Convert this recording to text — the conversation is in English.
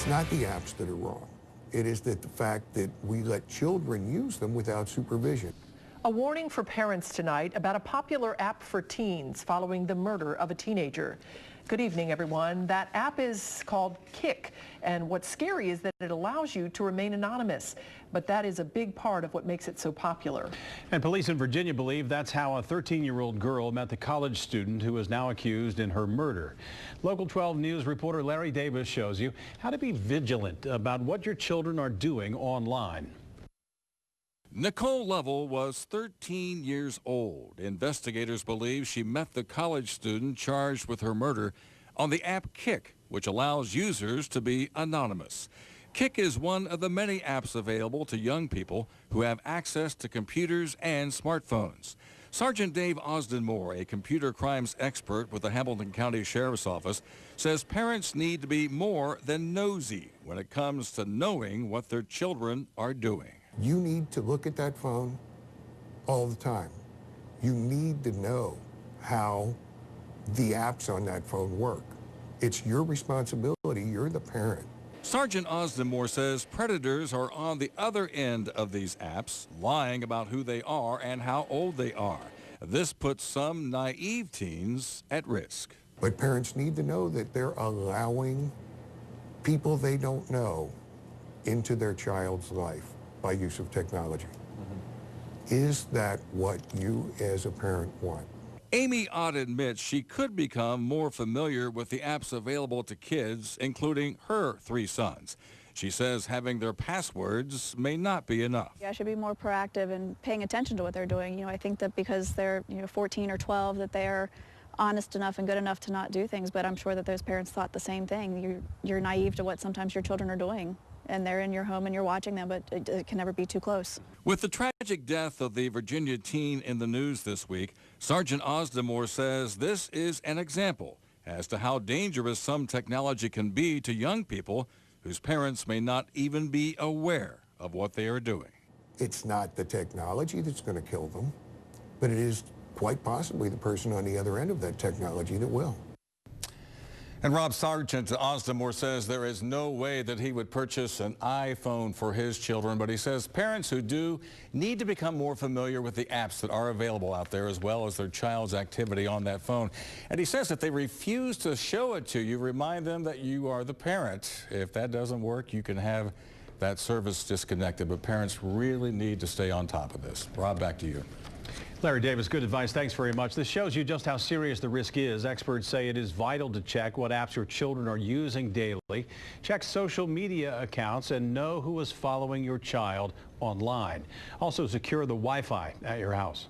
It's not the apps that are wrong. It is that the fact that we let children use them without supervision. A warning for parents tonight about a popular app for teens following the murder of a teenager. Good evening, everyone. That app is called Kik, and what's scary is that it allows you to remain anonymous. But that is a big part of what makes it so popular. And police in Virginia believe that's how a 13-year-old girl met the college student who is now accused in her murder. Local 12 News reporter Larry Davis shows you how to be vigilant about what your children are doing online. Nicole Lovell was 13 years old. Investigators believe she met the college student charged with her murder on the app Kik, which allows users to be anonymous. Kik is one of the many apps available to young people who have access to computers and smartphones. Sergeant Dave Ausdenmoore, a computer crimes expert with the Hamilton County Sheriff's Office, says parents need to be more than nosy when it comes to knowing what their children are doing. You need to look at that phone all the time. You need to know how the apps on that phone work. It's your responsibility. You're the parent. Sergeant Ausdenmoore says predators are on the other end of these apps, lying about who they are and how old they are. This puts some naive teens at risk. But parents need to know that they're allowing people they don't know into their child's life by use of technology. Is that what you as a parent want? Amy Ott admits she could become more familiar with the apps available to kids, including her 3 sons. She says having their passwords may not be enough. I should be more proactive in paying attention to what they're doing. I think that because they're 14 or 12 that they're honest enough and good enough to not do things, but I'm sure that those parents thought the same thing. You're naive to what sometimes your children are doing, and they're in your home and you're watching them, but it can never be too close. With the tragic death of the Virginia teen in the news this week, Sergeant Ausdenmoore says this is an example as to how dangerous some technology can be to young people whose parents may not even be aware of what they are doing. It's not the technology that's going to kill them, but it is quite possibly the person on the other end of that technology that will. And Rob, Sergeant Ausdenmoore says there is no way that he would purchase an iPhone for his children, but he says parents who do need to become more familiar with the apps that are available out there as well as their child's activity on that phone. And he says if they refuse to show it to you, remind them that you are the parent. If that doesn't work, you can have that service disconnected, but parents really need to stay on top of this. Rob, back to you. Larry Davis, good advice. Thanks very much. This shows you just how serious the risk is. Experts say it is vital to check what apps your children are using daily. Check social media accounts and know who is following your child online. Also, secure the Wi-Fi at your house.